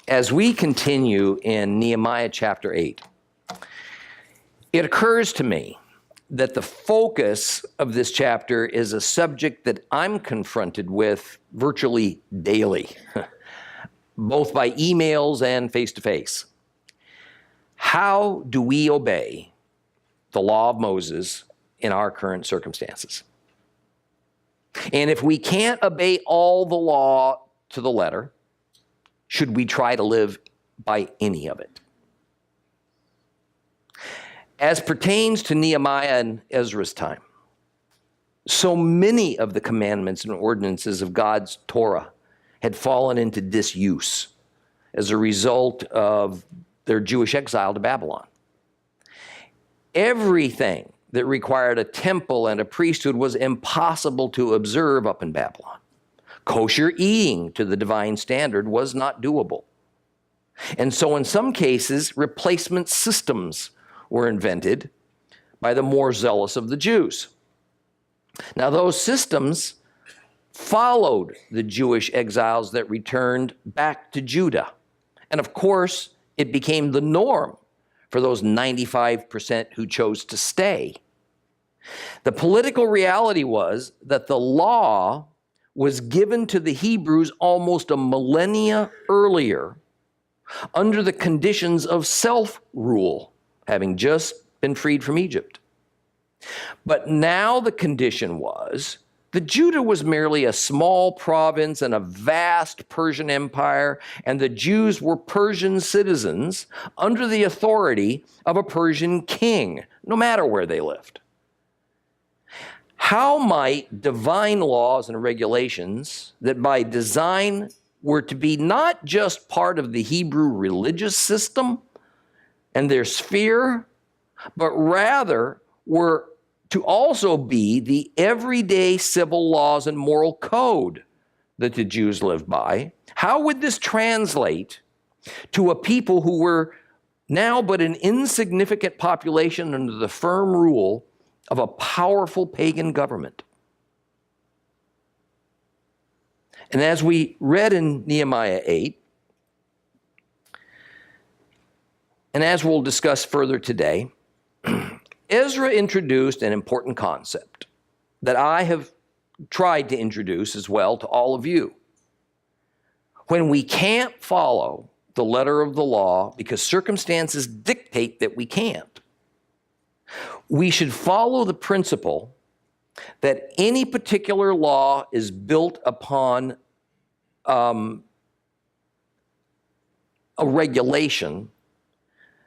As we continue in Nehemiah chapter 8, it occurs to me that the focus of this chapter is a subject that I'm confronted with virtually daily, both by emails and face-to-face. How do we obey the law of Moses in our current circumstances? And if we can't obey all the law to the letter, should we try to live by any of it? As pertains to Nehemiah and Ezra's time, so many of the commandments and ordinances of God's Torah had fallen into disuse as a result of their Jewish exile to Babylon. Everything that required a temple and a priesthood was impossible to observe up in Babylon. Kosher eating to the divine standard was not doable. And so in some cases, replacement systems were invented by the more zealous of the Jews. Now, those systems followed the Jewish exiles that returned back to Judah. And of course, it became the norm for those 95% who chose to stay. The political reality was that the law was given to the Hebrews almost a millennia earlier under the conditions of self-rule, having just been freed from Egypt. But now the condition was that Judah was merely a small province in a vast Persian empire, and the Jews were Persian citizens under the authority of a Persian king, no matter where they lived. How might divine laws and regulations that by design were to be not just part of the Hebrew religious system and their sphere, but rather were to also be the everyday civil laws and moral code that the Jews lived by, how would this translate to a people who were now but an insignificant population under the firm rule of a powerful pagan government? And as we read in Nehemiah 8, and as we'll discuss further today, Ezra introduced an important concept that I have tried to introduce as well to all of you. When we can't follow the letter of the law because circumstances dictate that we can't, we should follow the principle that any particular law is built upon a regulation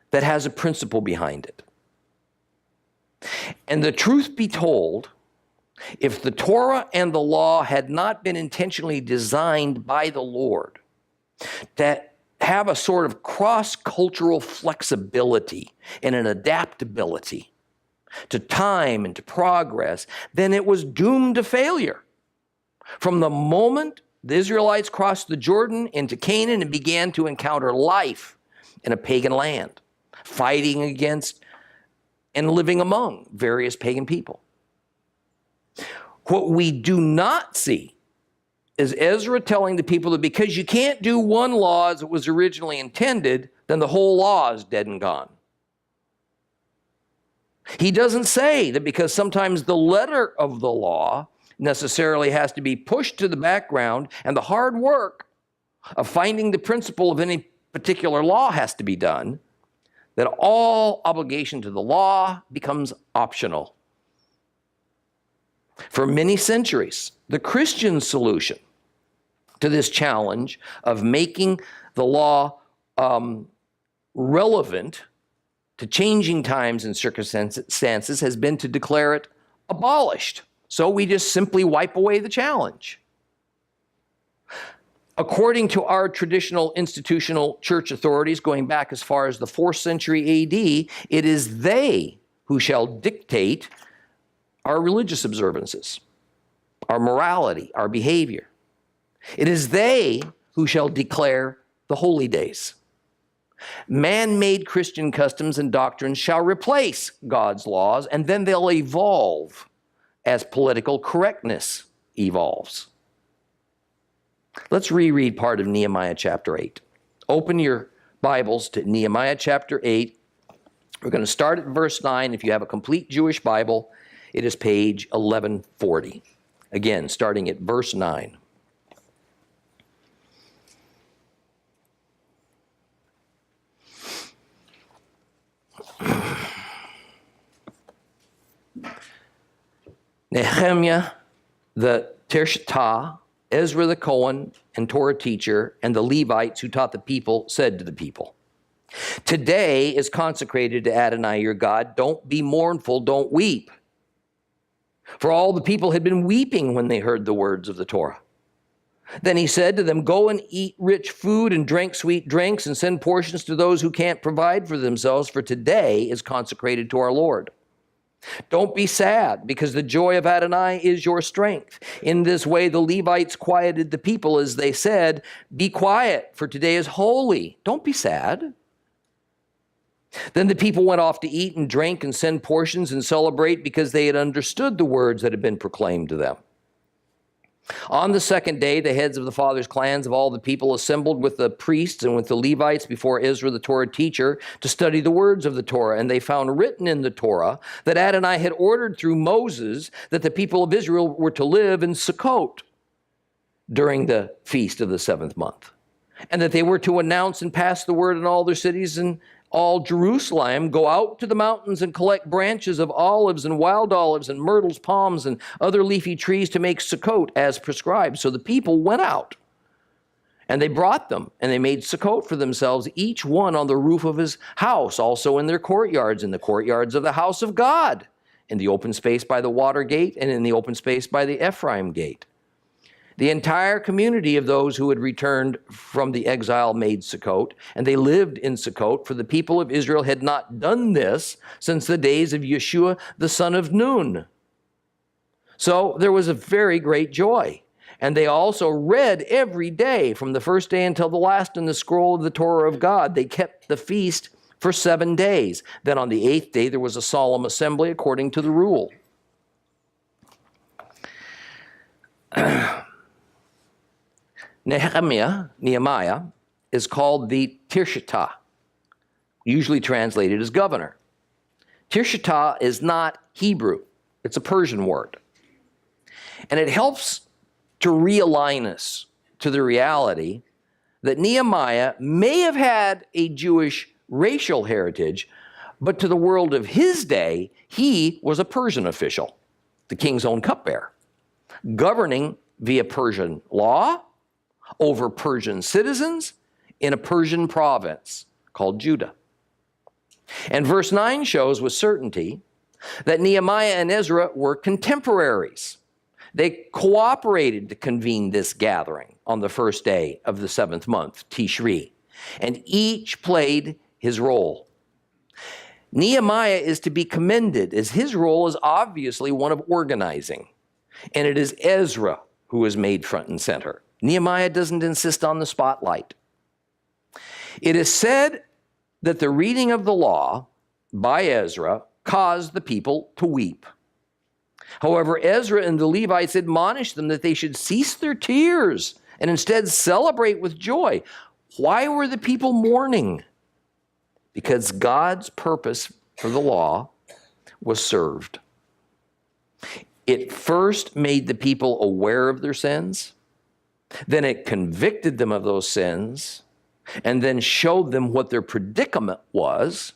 that has a principle behind it. And the truth be told, if the Torah and the law had not been intentionally designed by the Lord to have a sort of cross-cultural flexibility and an adaptability to time and to progress, then it was doomed to failure. From the moment the Israelites crossed the Jordan into Canaan and began to encounter life in a pagan land, fighting against and living among various pagan people. What we do not see is Ezra telling the people that because you can't do one law as it was originally intended, then the whole law is dead and gone. He doesn't say that because sometimes the letter of the law necessarily has to be pushed to the background and the hard work of finding the principle of any particular law has to be done, that all obligation to the law becomes optional. For many centuries, the Christian solution to this challenge of making the law relevant to changing times and circumstances has been to declare it abolished. So we just simply wipe away the challenge. According to our traditional institutional church authorities, going back as far as the 4th century AD, it is they who shall dictate our religious observances, our morality, our behavior. It is they who shall declare the holy days. Man-made Christian customs and doctrines shall replace God's laws, and then they'll evolve as political correctness evolves. Let's reread part of Nehemiah chapter 8. Open your Bibles to Nehemiah chapter 8. We're going to start at verse 9. If you have a complete Jewish Bible, it is page 1140. Again, starting at verse 9. Nehemiah the Tirshatah, Ezra the Cohen and Torah teacher, and the Levites who taught the people said to the people, "Today is consecrated to Adonai your God. Don't be mournful, don't weep." For all the people had been weeping when they heard the words of the Torah. Then he said to them, "Go and eat rich food and drink sweet drinks and send portions to those who can't provide for themselves, for today is consecrated to our Lord. Don't be sad, because the joy of Adonai is your strength." In this way, the Levites quieted the people as they said, "Be quiet, for today is holy. Don't be sad." Then the people went off to eat and drink and send portions and celebrate, because they had understood the words that had been proclaimed to them. On the second day, the heads of the fathers' clans of all the people assembled with the priests and with the Levites before Ezra, the Torah teacher, to study the words of the Torah. And they found written in the Torah that Adonai had ordered through Moses that the people of Israel were to live in Sukkot during the feast of the 7th month, and that they were to announce and pass the word in all their cities and all Jerusalem, "Go out to the mountains and collect branches of olives and wild olives and myrtles, palms, and other leafy trees to make Sukkot as prescribed." So the people went out, and they brought them, and they made Sukkot for themselves, each one on the roof of his house, also in their courtyards, in the courtyards of the house of God, in the open space by the water gate, and in the open space by the Ephraim gate. The entire community of those who had returned from the exile made Sukkot, and they lived in Sukkot, for the people of Israel had not done this since the days of Yeshua, the son of Nun. So there was a very great joy. And they also read every day from the first day until the last in the scroll of the Torah of God. They kept the feast for 7 days. Then on the 8th day, there was a solemn assembly according to the rule. Nehemiah is called the Tirshatah, usually translated as governor. Tirshatah is not Hebrew. It's a Persian word. And it helps to realign us to the reality that Nehemiah may have had a Jewish racial heritage, but to the world of his day, he was a Persian official, the king's own cupbearer, governing via Persian law over Persian citizens in a Persian province called Judah. And verse 9 shows with certainty that Nehemiah and Ezra were contemporaries. They cooperated to convene this gathering on the first day of the 7th month, Tishri, and each played his role. Nehemiah is to be commended, as his role is obviously one of organizing, and it is Ezra who is made front and center. Nehemiah doesn't insist on the spotlight. It is said that the reading of the law by Ezra caused the people to weep. However, Ezra and the Levites admonished them that they should cease their tears and instead celebrate with joy. Why were the people mourning? Because God's purpose for the law was served. It first made the people aware of their sins. Then it convicted them of those sins, and then showed them what their predicament was,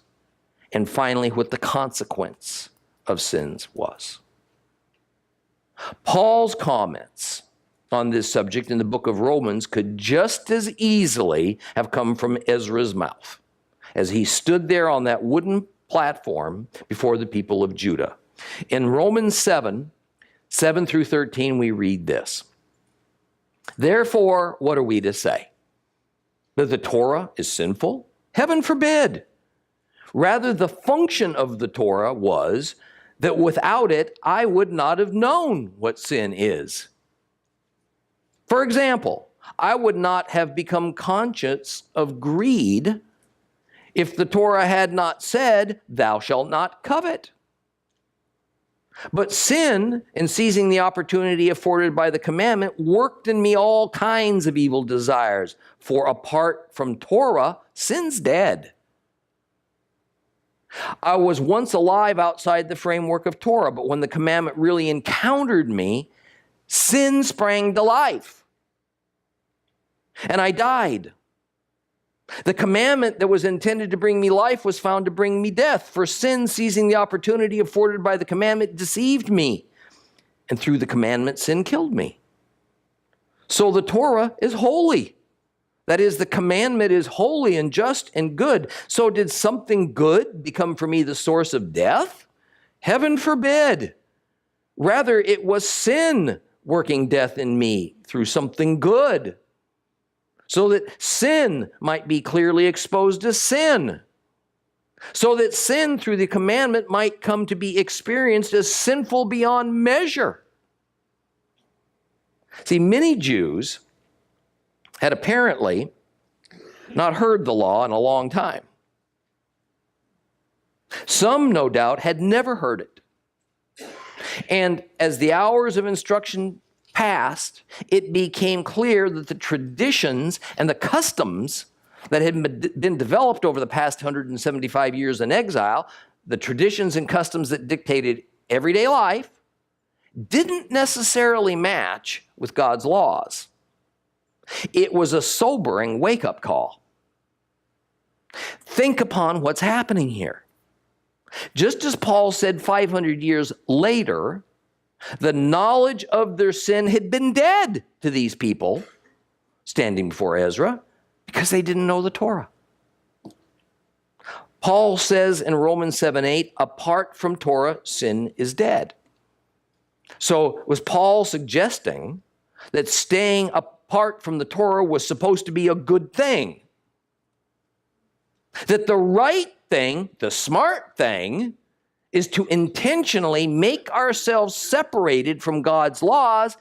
and finally what the consequence of sins was. Paul's comments on this subject in the book of Romans could just as easily have come from Ezra's mouth as he stood there on that wooden platform before the people of Judah. In Romans 7 through 13, we read this. "Therefore, what are we to say? That the Torah is sinful? Heaven forbid. Rather, the function of the Torah was that without it, I would not have known what sin is. For example, I would not have become conscious of greed if the Torah had not said, 'Thou shalt not covet.' But sin, in seizing the opportunity afforded by the commandment, worked in me all kinds of evil desires. For apart from Torah, sin's dead. I was once alive outside the framework of Torah, but when the commandment really encountered me, sin sprang to life. And I died. The commandment that was intended to bring me life was found to bring me death. For sin, seizing the opportunity afforded by the commandment, deceived me. And through the commandment, sin killed me. So the Torah is holy. That is, the commandment is holy and just and good. So did something good become for me the source of death? Heaven forbid. Rather, it was sin working death in me through something good, so that sin might be clearly exposed as sin, so that sin through the commandment might come to be experienced as sinful beyond measure. See, many Jews had apparently not heard the law in a long time. Some, no doubt, had never heard it. And as the hours of instruction passed, it became clear that the traditions and the customs that had been developed over the past 175 years in exile, the traditions and customs that dictated everyday life, didn't necessarily match with God's laws. It was a sobering wake-up call. Think upon what's happening here. Just as Paul said 500 years later, the knowledge of their sin had been dead to these people standing before Ezra because they didn't know the Torah. Paul says in Romans 7:8, apart from Torah, sin is dead. So was Paul suggesting that staying apart from the Torah was supposed to be a good thing? That the right thing, the smart thing, is to intentionally make ourselves separated from God's laws,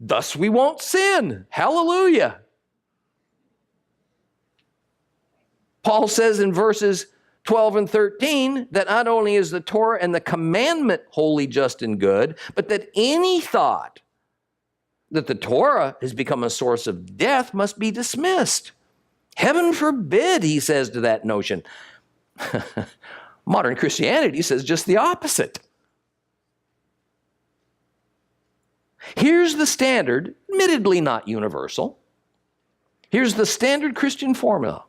thus we won't sin. Hallelujah. Paul says in verses 12 and 13 that not only is the Torah and the commandment holy, just, and good, but that any thought that the Torah has become a source of death must be dismissed. Heaven forbid, he says to that notion. Modern Christianity says just the opposite. Here's the standard, admittedly not universal. Here's the standard Christian formula.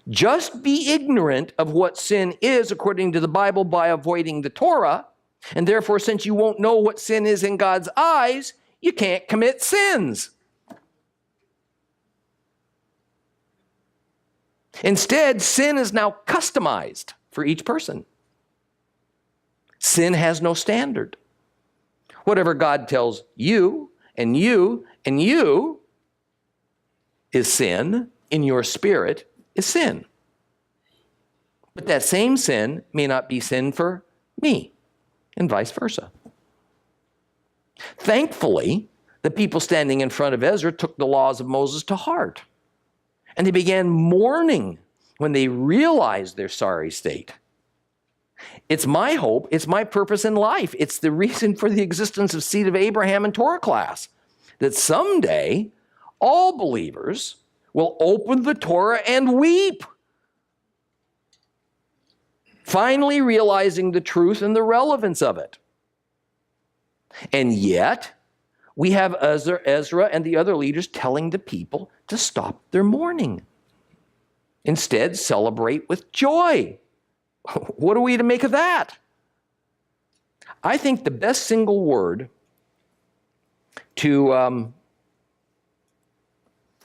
Just be ignorant of what sin is according to the Bible by avoiding the Torah, and therefore, since you won't know what sin is in God's eyes, you can't commit sins. Instead, sin is now customized for each person. Sin has no standard. Whatever God tells you and you and you is sin in your spirit is sin. But that same sin may not be sin for me, and vice versa. Thankfully, the people standing in front of Ezra took the laws of Moses to heart. And they began mourning when they realized their sorry state. It's my hope, it's my purpose in life, it's the reason for the existence of Seed of Abraham and Torah class, that someday all believers will open the Torah and weep, finally realizing the truth and the relevance of it. And yet, we have Ezra and the other leaders telling the people to stop their mourning. Instead, celebrate with joy. What are we to make of that? I think the best single word to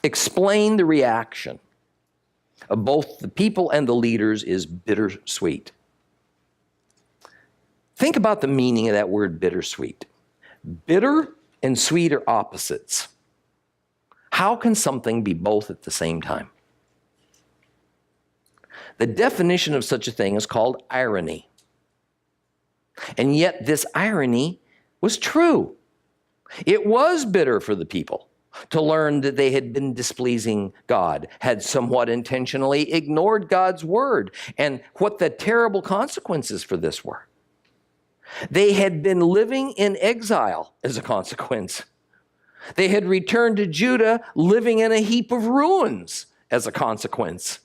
explain the reaction of both the people and the leaders is bittersweet. Think about the meaning of that word bittersweet. Bitter and sweet are opposites. How can something be both at the same time? The definition of such a thing is called irony. And yet this irony was true. It was bitter for the people to learn that they had been displeasing God, had somewhat intentionally ignored God's word, and what the terrible consequences for this were. They had been living in exile as a consequence. They had returned to Judah living in a heap of ruins as a consequence.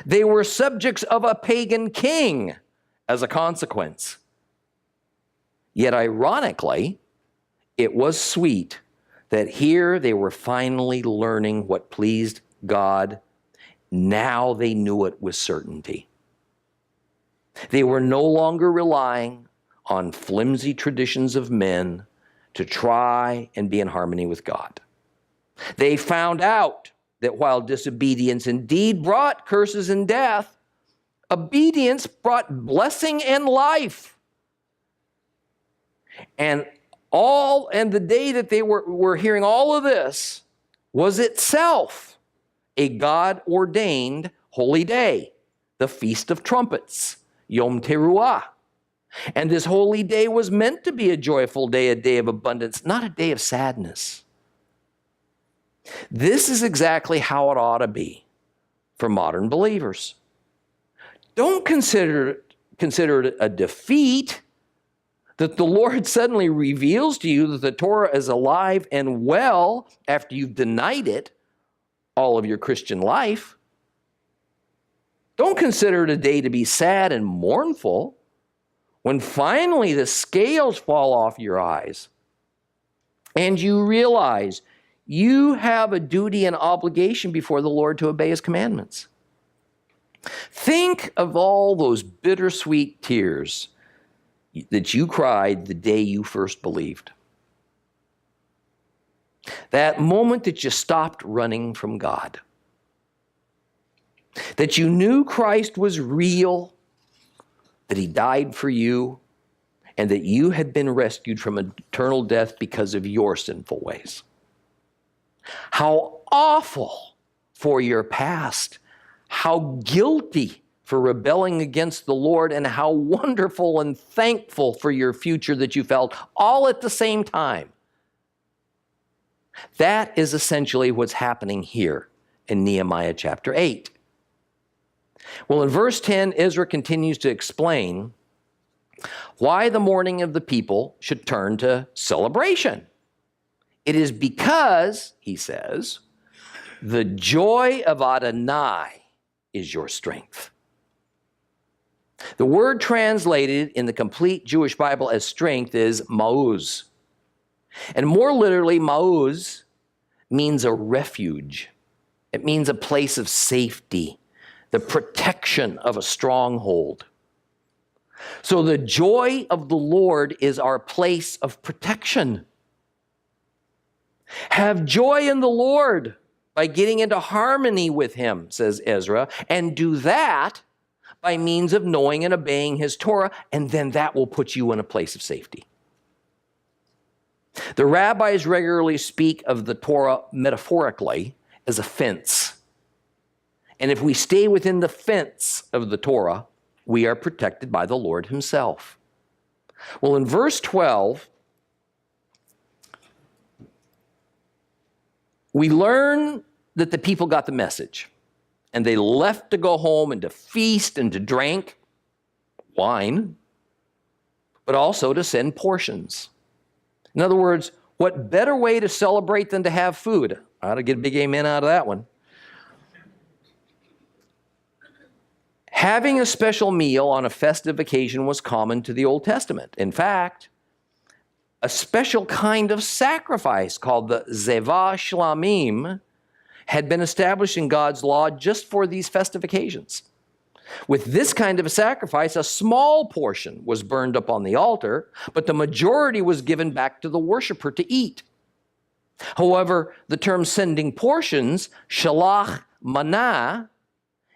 They were subjects of a pagan king as a consequence. Yet ironically, it was sweet that here they were finally learning what pleased God. Now they knew it with certainty. They were no longer relying on flimsy traditions of men to try and be in harmony with God. They found out that while disobedience indeed brought curses and death, obedience brought blessing and life. And the day that they were hearing all of this was itself a God-ordained holy day, the Feast of Trumpets, Yom Teruah. And this holy day was meant to be a joyful day, a day of abundance, not a day of sadness. This is exactly how it ought to be for modern believers. Don't consider it a defeat that the Lord suddenly reveals to you that the Torah is alive and well after you've denied it all of your Christian life. Don't consider it a day to be sad and mournful when finally the scales fall off your eyes and you realize you have a duty and obligation before the Lord to obey his commandments. Think of all those bittersweet tears that you cried the day you first believed. That moment that you stopped running from God. That you knew Christ was real, that he died for you, and that you had been rescued from eternal death because of your sinful ways. How awful for your past. How guilty for rebelling against the Lord, and how wonderful and thankful for your future that you felt all at the same time. That is essentially what's happening here in Nehemiah chapter 8. Well, in verse 10, Ezra continues to explain why the mourning of the people should turn to celebration. It is because, he says, the joy of Adonai is your strength. The word translated in the complete Jewish Bible as strength is mauz. And more literally, mauz means a refuge. It means a place of safety, the protection of a stronghold. So the joy of the Lord is our place of protection. Have joy in the Lord by getting into harmony with him, says Ezra, and do that by means of knowing and obeying his Torah, and then that will put you in a place of safety. The rabbis regularly speak of the Torah metaphorically as a fence. And if we stay within the fence of the Torah, we are protected by the Lord himself. Well, in verse 12, we learn that the people got the message, and they left to go home and to feast and to drink wine, but also to send portions. In other words, what better way to celebrate than to have food? I ought to get a big amen out of that one. Having a special meal on a festive occasion was common to the Old Testament. In fact, a special kind of sacrifice called the Zevah Shlamim had been established in God's law just for these festive occasions. With this kind of a sacrifice, a small portion was burned up on the altar, but the majority was given back to the worshiper to eat. However, the term sending portions, shalach manah,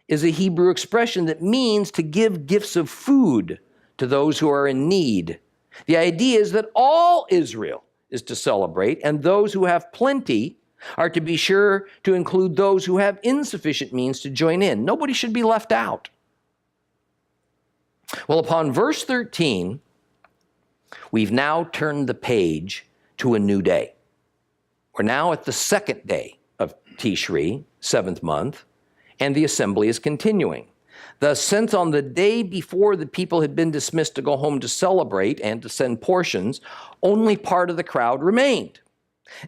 is a Hebrew expression that means to give gifts of food to those who are in need. The idea is that all Israel is to celebrate, and those who have plenty are to be sure to include those who have insufficient means to join in. Nobody should be left out. Well, upon verse 13, we've now turned the page to a new day. We're now at the second day of Tishri, 7th month, and the assembly is continuing. Thus, since on the day before the people had been dismissed to go home to celebrate and to send portions, only part of the crowd remained.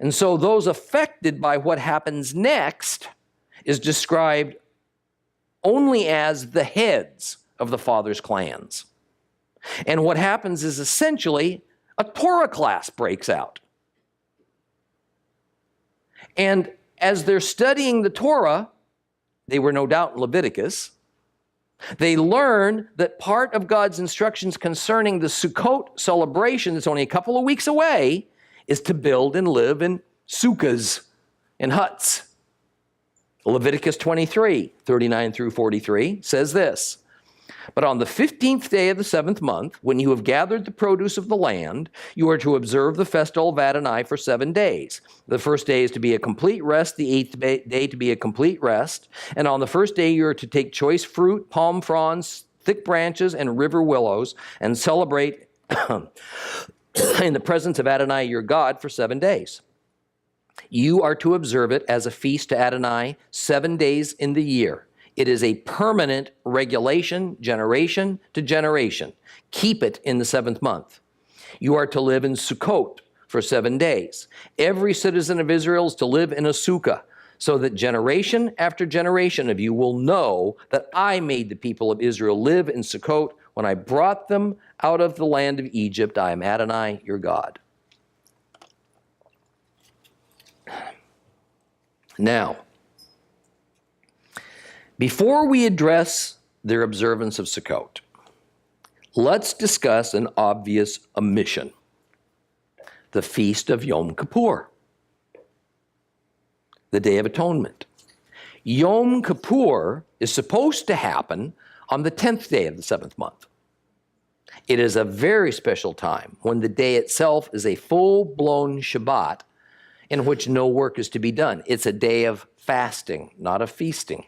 And so those affected by what happens next is described only as the heads of the father's clans. And what happens is essentially a Torah class breaks out. And as they're studying the Torah, they were no doubt in Leviticus, they learn that part of God's instructions concerning the Sukkot celebration that's only a couple of weeks away is to build and live in sukkahs, in huts. Leviticus 23, 39 through 43 says this, "But on the 15th day of the 7th month, when you have gathered the produce of the land, you are to observe the festival of Adonai for 7 days. The first day is to be a complete rest, the 8th day to be a complete rest. And on the first day you are to take choice fruit, palm fronds, thick branches, and river willows, and celebrate in the presence of Adonai your God for 7 days. You are to observe it as a feast to Adonai 7 days in the year. It is a permanent regulation, generation to generation. Keep it in the 7th month. You are to live in Sukkot for 7 days. Every citizen of Israel is to live in a sukkah, so that generation after generation of you will know that I made the people of Israel live in Sukkot when I brought them out of the land of Egypt. I am Adonai, your God." Now, before we address their observance of Sukkot, let's discuss an obvious omission: the Feast of Yom Kippur, the Day of Atonement. Yom Kippur is supposed to happen on the 10th day of the 7th month. It is a very special time when the day itself is a full-blown Shabbat in which no work is to be done. It's a day of fasting, not of feasting.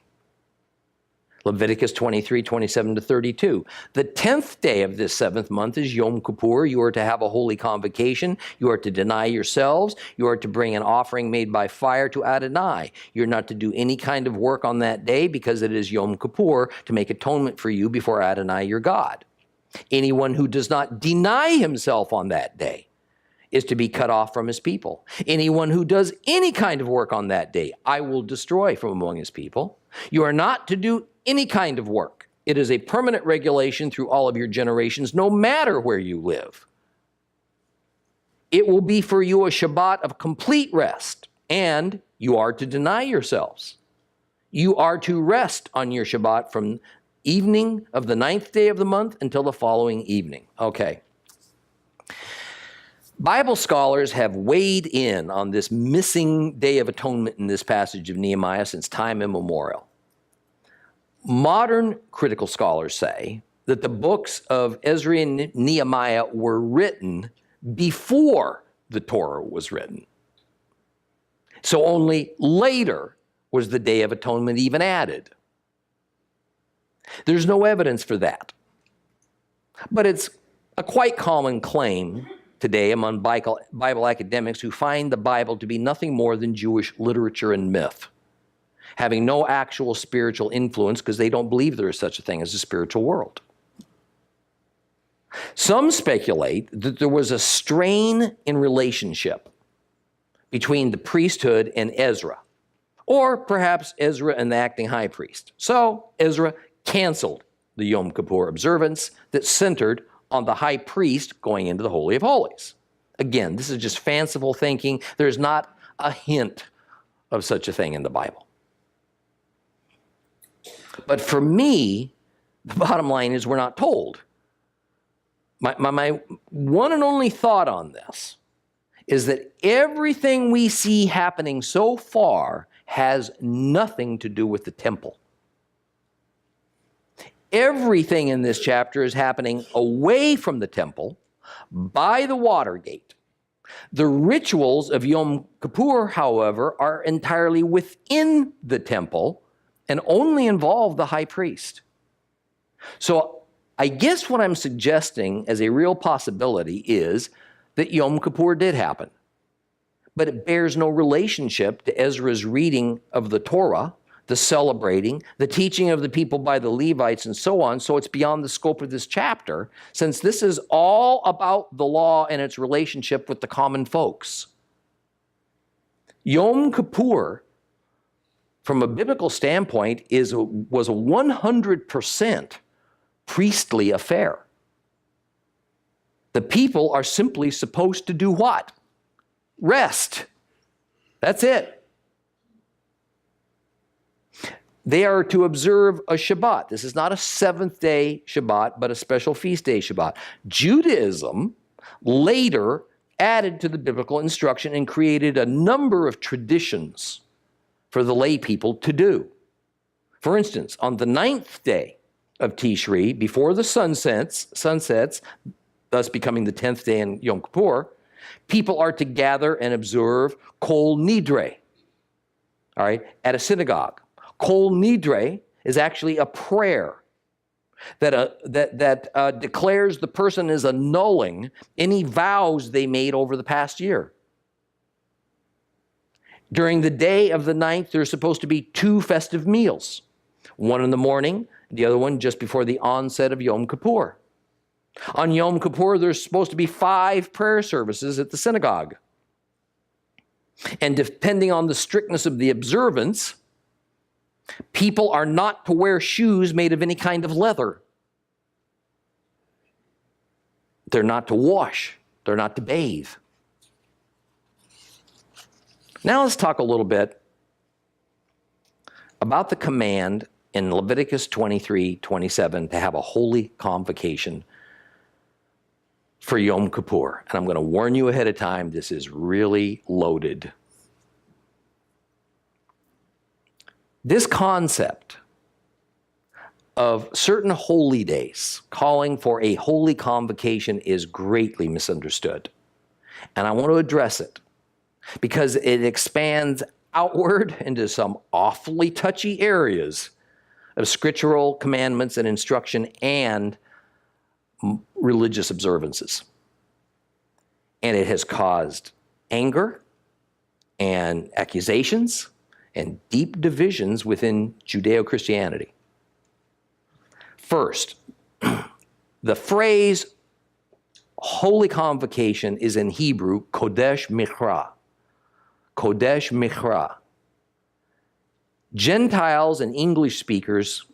Leviticus 23, 27 to 32. The 10th day of this 7th month is Yom Kippur. You are to have a holy convocation. You are to deny yourselves. You are to bring an offering made by fire to Adonai. You're not to do any kind of work on that day because it is Yom Kippur to make atonement for you before Adonai your God. Anyone who does not deny himself on that day is to be cut off from his people. Anyone who does any kind of work on that day, I will destroy from among his people. You are not to do any kind of work. It is a permanent regulation through all of your generations, no matter where you live. It will be for you a Shabbat of complete rest, and you are to deny yourselves. You are to rest on your Shabbat from evening of the 9th day of the month until the following evening. Okay. Bible scholars have weighed in on this missing Day of Atonement in this passage of Nehemiah since time immemorial. Modern critical scholars say that the books of Ezra and Nehemiah were written before the Torah was written. So only later was the Day of Atonement even added. There's no evidence for that. But it's a quite common claim today among Bible academics who find the Bible to be nothing more than Jewish literature and myth, having no actual spiritual influence because they don't believe there is such a thing as a spiritual world. Some speculate that there was a strain in relationship between the priesthood and Ezra, or perhaps Ezra and the acting high priest. So Ezra canceled the Yom Kippur observance that centered on the high priest going into the Holy of Holies. Again, this is just fanciful thinking. There's not a hint of such a thing in the Bible. But for me, the bottom line is we're not told. My one and only thought on this is that everything we see happening so far has nothing to do with the temple. Everything in this chapter is happening away from the temple, by the water gate. The rituals of Yom Kippur, however, are entirely within the temple and only involve the high priest. So I guess what I'm suggesting as a real possibility is that Yom Kippur did happen, but it bears no relationship to Ezra's reading of the Torah the celebrating, the teaching of the people by the Levites, and so on. So it's beyond the scope of this chapter, since this is all about the law and its relationship with the common folks. Yom Kippur, from a biblical standpoint, was a 100% priestly affair. The people are simply supposed to do what? Rest. That's it. They are to observe a Shabbat. This is not a seventh-day Shabbat, but a special feast day Shabbat. Judaism later added to the biblical instruction and created a number of traditions for the lay people to do. For instance, on the 9th day of Tishri, before the sun sets, thus becoming the 10th day in Yom Kippur, people are to gather and observe Kol Nidre, all right, at a synagogue. Kol Nidre is actually a prayer that declares the person is annulling any vows they made over the past year. During the day of the 9th, there's supposed to be 2 festive meals, one in the morning, the other one just before the onset of Yom Kippur. On Yom Kippur, there's supposed to be 5 prayer services at the synagogue. And depending on the strictness of the observance, people are not to wear shoes made of any kind of leather. They're not to wash. They're not to bathe. Now let's talk a little bit about the command in Leviticus 23:27 to have a holy convocation for Yom Kippur. And I'm going to warn you ahead of time, this is really loaded. This concept of certain holy days calling for a holy convocation is greatly misunderstood. And I want to address it because it expands outward into some awfully touchy areas of scriptural commandments and instruction and religious observances. And it has caused anger and accusations and deep divisions within Judeo-Christianity. First, the phrase holy convocation is in Hebrew, Kodesh Mikra. Kodesh Mikra. Gentiles and English speakers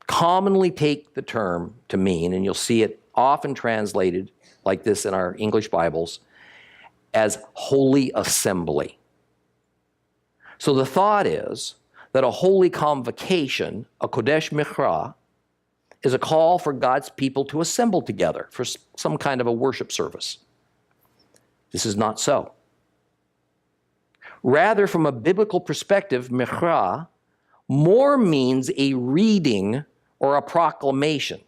commonly take the term to mean, and you'll see it often translated like this in our English Bibles, as holy assembly. So the thought is that a holy convocation, a Kodesh Mikra, is a call for God's people to assemble together for some kind of a worship service. This is not so. Rather, from a biblical perspective, Mikra more means a reading or a proclamation.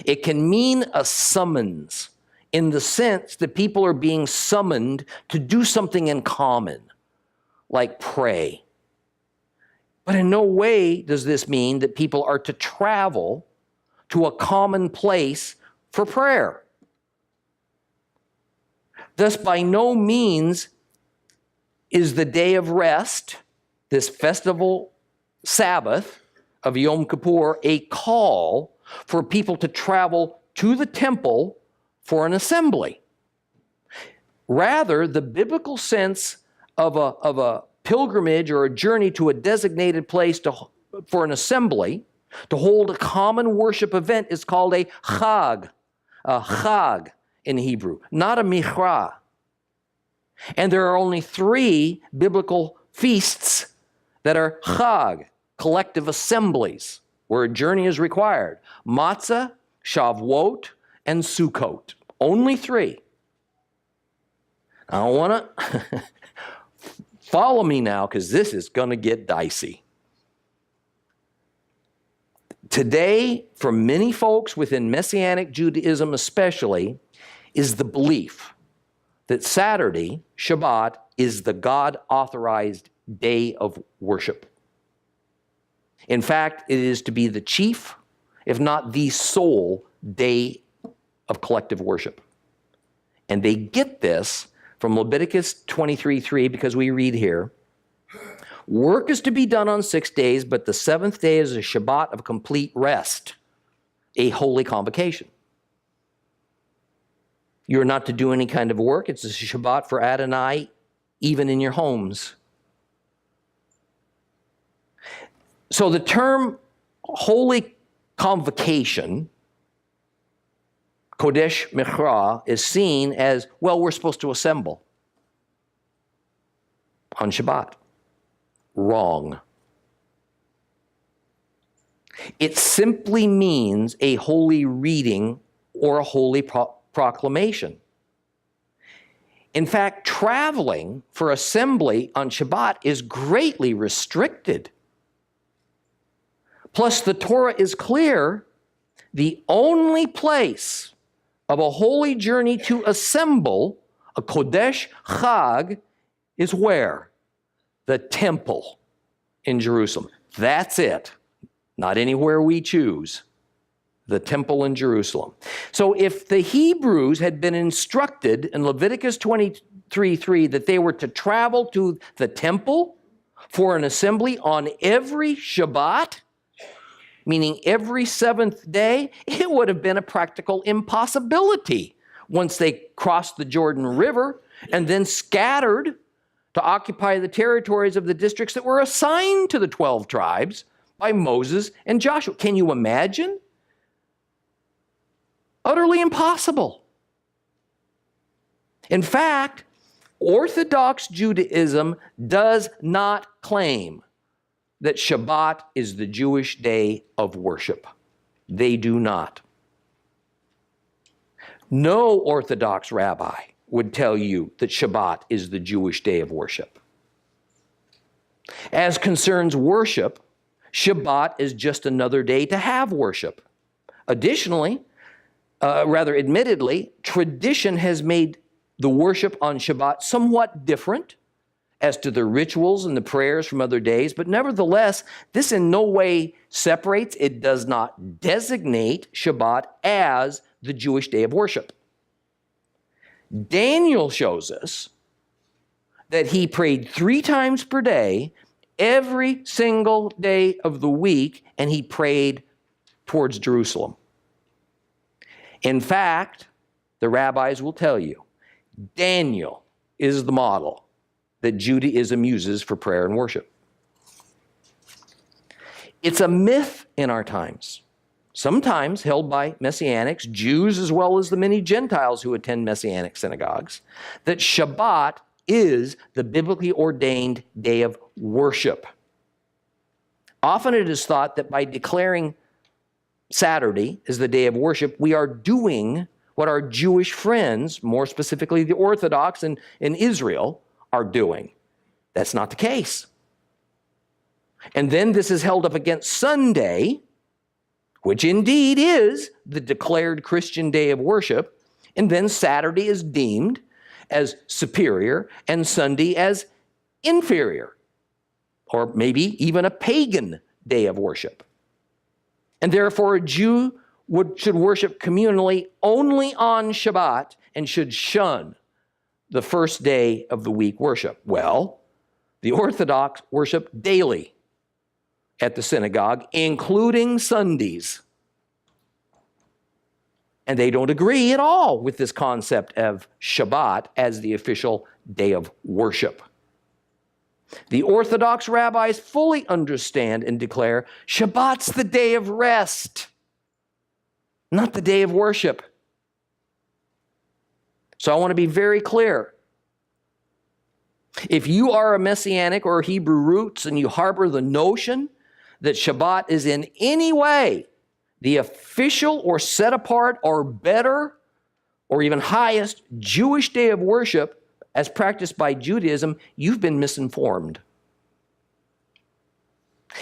It can mean a summons in the sense that people are being summoned to do something in common, like pray. But in no way does this mean that people are to travel to a common place for prayer. Thus, by no means is the day of rest, this festival Sabbath of Yom Kippur, a call for people to travel to the temple for an assembly. Rather, the biblical sense of a pilgrimage or a journey to a designated place for an assembly, to hold a common worship event, is called a chag in Hebrew, not a mikra. And there are only 3 biblical feasts that are chag, collective assemblies, where a journey is required. Matzah, Shavuot, and Sukkot. Only 3. I want to follow me now, because this is going to get dicey. Today, for many folks within Messianic Judaism especially, is the belief that Saturday, Shabbat, is the God-authorized day of worship. In fact, it is to be the chief, if not the sole, day of collective worship. And they get this from Leviticus 23:3, because we read here, Work is to be done on 6 days, but the seventh day is a Shabbat of complete rest, a holy convocation. You're not to do any kind of work. It's a Shabbat for Adonai, even in your homes. So the term holy convocation, Kodesh Mikra, is seen as, well, we're supposed to assemble on Shabbat. Wrong. It simply means a holy reading or a holy proclamation. In fact, traveling for assembly on Shabbat is greatly restricted. Plus, the Torah is clear, the only place of a holy journey to assemble, a Kodesh Chag, is where? The temple in Jerusalem. That's it. Not anywhere we choose. The temple in Jerusalem. So if the Hebrews had been instructed in Leviticus 23:3 that they were to travel to the temple for an assembly on every Shabbat, meaning every seventh day, it would have been a practical impossibility once they crossed the Jordan River and then scattered to occupy the territories of the districts that were assigned to the 12 tribes by Moses and Joshua. Can you imagine? Utterly impossible. In fact, Orthodox Judaism does not claim that Shabbat is the Jewish day of worship. They do not. No Orthodox rabbi would tell you that Shabbat is the Jewish day of worship. As concerns worship, Shabbat is just another day to have worship. Additionally, admittedly, tradition has made the worship on Shabbat somewhat different as to the rituals and the prayers from other days, but nevertheless, this in no way separates, it does not designate Shabbat as the Jewish day of worship. Daniel shows us that he prayed 3 times per day, every single day of the week, and he prayed towards Jerusalem. In fact, the rabbis will tell you, Daniel is the model that Judaism uses for prayer and worship. It's a myth in our times, sometimes held by Messianics, Jews as well as the many Gentiles who attend Messianic synagogues, that Shabbat is the biblically ordained day of worship. Often it is thought that by declaring Saturday as the day of worship, we are doing what our Jewish friends, more specifically the Orthodox in Israel, are doing. That's not the case. And then this is held up against Sunday, which indeed is the declared Christian day of worship, and then Saturday is deemed as superior and Sunday as inferior, or maybe even a pagan day of worship. And therefore, a Jew should worship communally only on Shabbat and should shun the first day of the week worship. Well, the Orthodox worship daily at the synagogue, including Sundays. And they don't agree at all with this concept of Shabbat as the official day of worship. The Orthodox rabbis fully understand and declare Shabbat's the day of rest, not the day of worship. So I want to be very clear. If you are a Messianic or Hebrew roots and you harbor the notion that Shabbat is in any way the official or set apart or better or even highest Jewish day of worship as practiced by Judaism, you've been misinformed.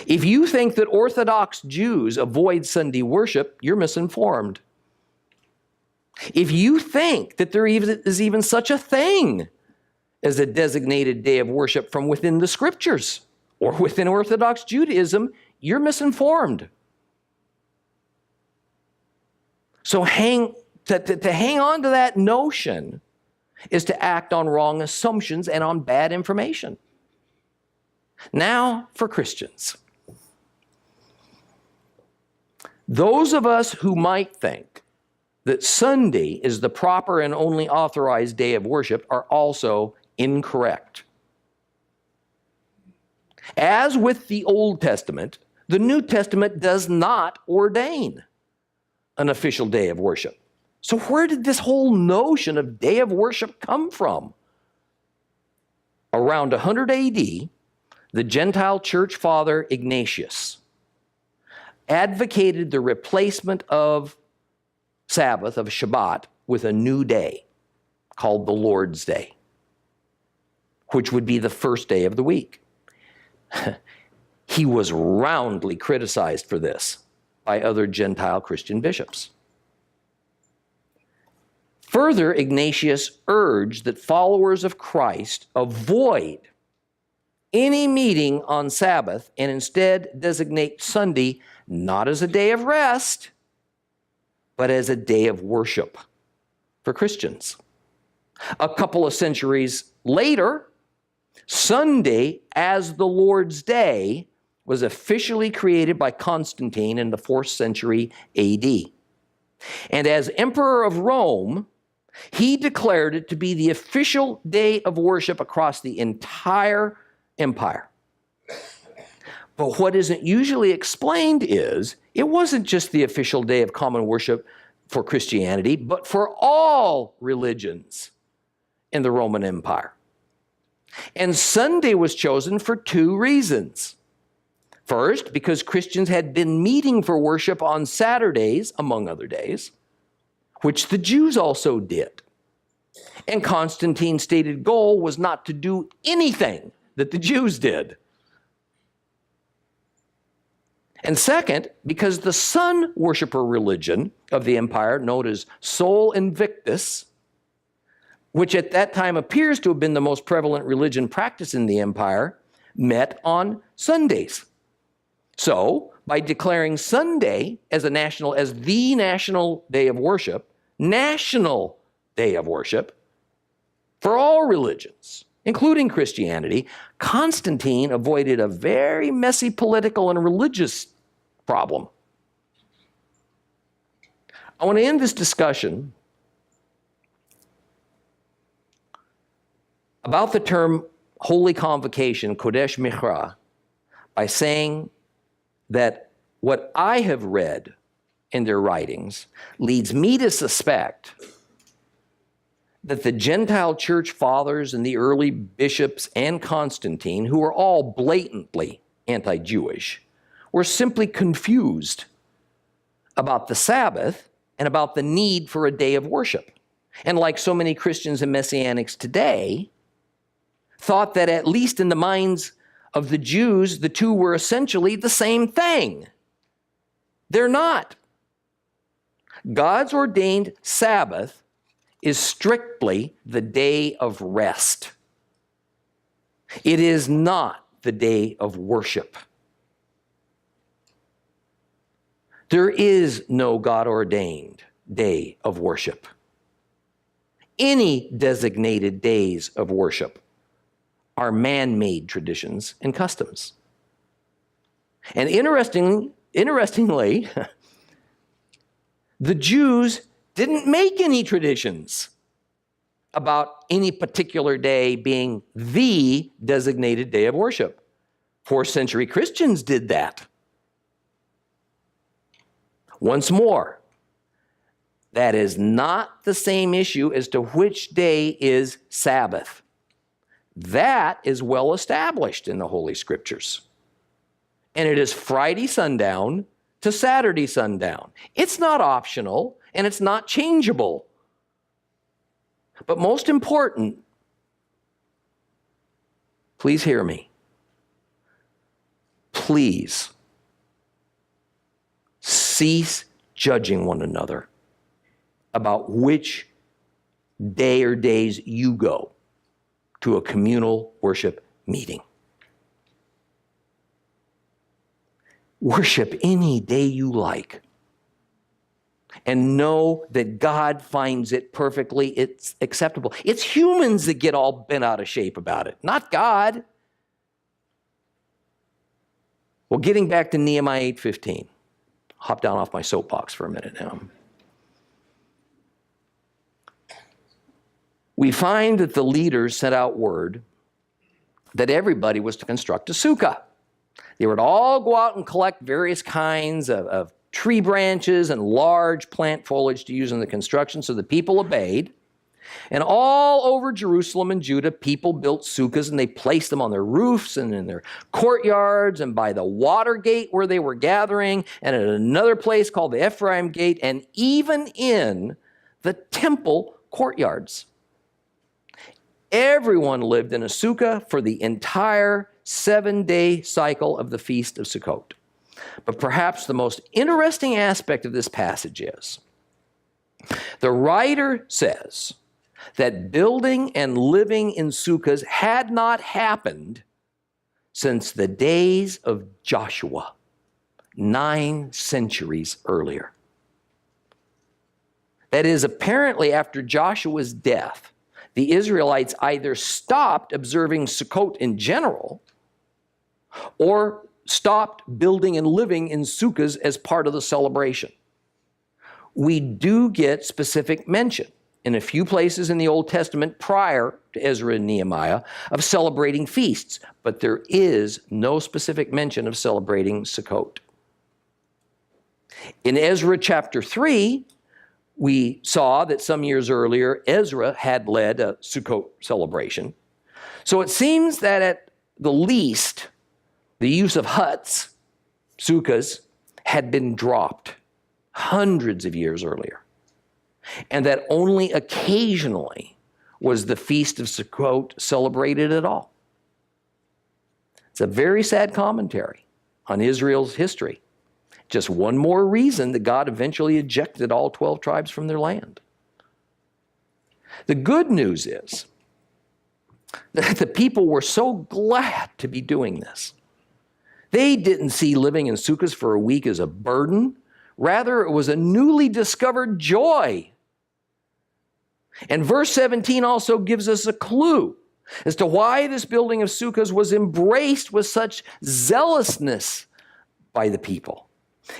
If you think that Orthodox Jews avoid Sunday worship, you're misinformed. If you think that there is even such a thing as a designated day of worship from within the Scriptures or within Orthodox Judaism, you're misinformed. So to hang on to that notion is to act on wrong assumptions and on bad information. Now for Christians. Those of us who might think that Sunday is the proper and only authorized day of worship are also incorrect. As with the Old Testament, the New Testament does not ordain an official day of worship. So where did this whole notion of day of worship come from? Around 100 AD, the Gentile church father Ignatius advocated the replacement of Sabbath, of Shabbat, with a new day called the Lord's Day, which would be the first day of the week. He was roundly criticized for this by other Gentile Christian bishops. Further, Ignatius urged that followers of Christ avoid any meeting on Sabbath and instead designate Sunday not as a day of rest, but as a day of worship for Christians. A couple of centuries later, Sunday as the Lord's Day was officially created by Constantine in the 4th century AD. And as Emperor of Rome, he declared it to be the official day of worship across the entire empire. But what isn't usually explained is it wasn't just the official day of common worship for Christianity, but for all religions in the Roman Empire. And Sunday was chosen for 2 reasons. First, because Christians had been meeting for worship on Saturdays, among other days, which the Jews also did. And Constantine's stated goal was not to do anything that the Jews did. And second, because the sun worshiper religion of the empire, known as Sol Invictus, which at that time appears to have been the most prevalent religion practiced in the empire, met on Sundays. So, by declaring Sunday as the national day of worship, national day of worship for all religions, including Christianity, Constantine avoided a very messy political and religious problem. I want to end this discussion about the term holy convocation, Kodesh Mikra, by saying that what I have read in their writings leads me to suspect that the Gentile church fathers and the early bishops and Constantine, who were all blatantly anti-Jewish, were simply confused about the Sabbath and about the need for a day of worship. And like so many Christians and Messianics today, thought that at least in the minds of the Jews, the two were essentially the same thing. They're not. God's ordained Sabbath is strictly the day of rest. It is not the day of worship. There is no God-ordained day of worship. Any designated days of worship are man-made traditions and customs. And interestingly, the Jews didn't make any traditions about any particular day being the designated day of worship. 4th century Christians did that. Once more, that is not the same issue as to which day is Sabbath. That is well established in the Holy Scriptures. And it is Friday sundown to Saturday sundown. It's not optional and it's not changeable. But most important, please hear me. Please cease judging one another about which day or days you go to a communal worship meeting. Worship any day you like. And know that God finds it perfectly acceptable. It's humans that get all bent out of shape about it, not God. Well, getting back to Nehemiah 8:15. Hop down off my soapbox for a minute now. We find that the leaders sent out word that everybody was to construct a sukkah. They would all go out and collect various kinds of tree branches and large plant foliage to use in the construction, so the people obeyed. And all over Jerusalem and Judah, people built sukkahs, and they placed them on their roofs and in their courtyards and by the water gate where they were gathering, and at another place called the Ephraim Gate, and even in the temple courtyards. Everyone lived in a sukkah for the entire 7-day cycle of the Feast of Sukkot. But perhaps the most interesting aspect of this passage is the writer says that building and living in sukkahs had not happened since the days of Joshua, 9 centuries earlier. That is, apparently after Joshua's death, the Israelites either stopped observing Sukkot in general or stopped building and living in sukkahs as part of the celebration. We do get specific mention in a few places in the Old Testament prior to Ezra and Nehemiah of celebrating feasts, but there is no specific mention of celebrating Sukkot. In Ezra chapter 3, we saw that some years earlier, Ezra had led a Sukkot celebration. So it seems that at the least, the use of huts, sukkahs, had been dropped hundreds of years earlier, and that only occasionally was the Feast of Sukkot celebrated at all. It's a very sad commentary on Israel's history. Just one more reason that God eventually ejected all 12 tribes from their land. The good news is that the people were so glad to be doing this. They didn't see living in sukkahs for a week as a burden. Rather, it was a newly discovered joy. And verse 17 also gives us a clue as to why this building of sukkahs was embraced with such zealousness by the people.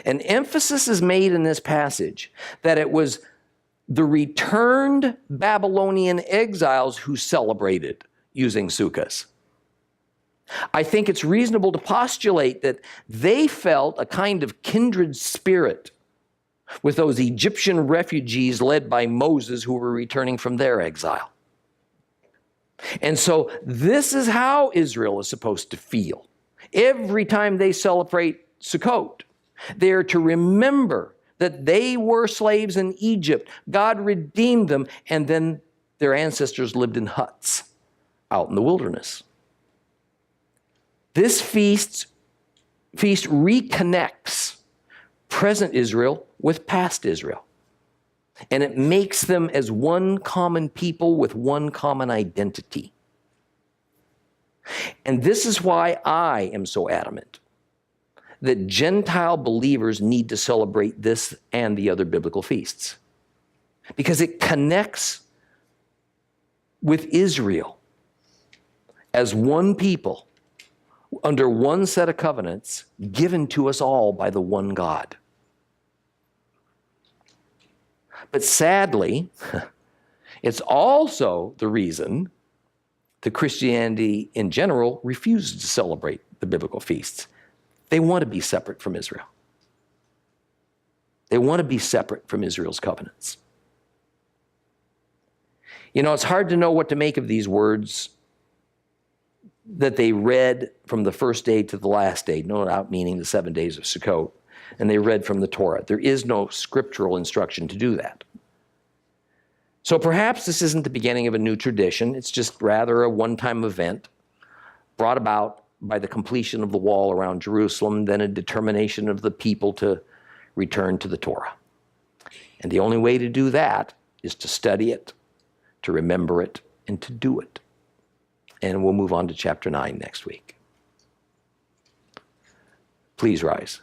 An emphasis is made in this passage that it was the returned Babylonian exiles who celebrated using sukkahs. I think it's reasonable to postulate that they felt a kind of kindred spirit with those Egyptian refugees led by Moses who were returning from their exile. And so this is how Israel is supposed to feel. Every time they celebrate Sukkot, they are to remember that they were slaves in Egypt. God redeemed them, and then their ancestors lived in huts out in the wilderness. This feast reconnects present Israel with past Israel. And it makes them as one common people with one common identity. And this is why I am so adamant that Gentile believers need to celebrate this and the other biblical feasts. Because it connects with Israel as one people under one set of covenants given to us all by the one God. But sadly, it's also the reason that Christianity in general refuses to celebrate the biblical feasts. They want to be separate from Israel. They want to be separate from Israel's covenants. You know, it's hard to know what to make of these words that they read from the first day to the last day, no doubt meaning the 7 days of Sukkot, and they read from the Torah. There is no scriptural instruction to do that. So perhaps this isn't the beginning of a new tradition. It's just rather a one-time event brought about by the completion of the wall around Jerusalem, then a determination of the people to return to the Torah. And the only way to do that is to study it, to remember it, and to do it. And we'll move on to chapter 9 next week. Please rise.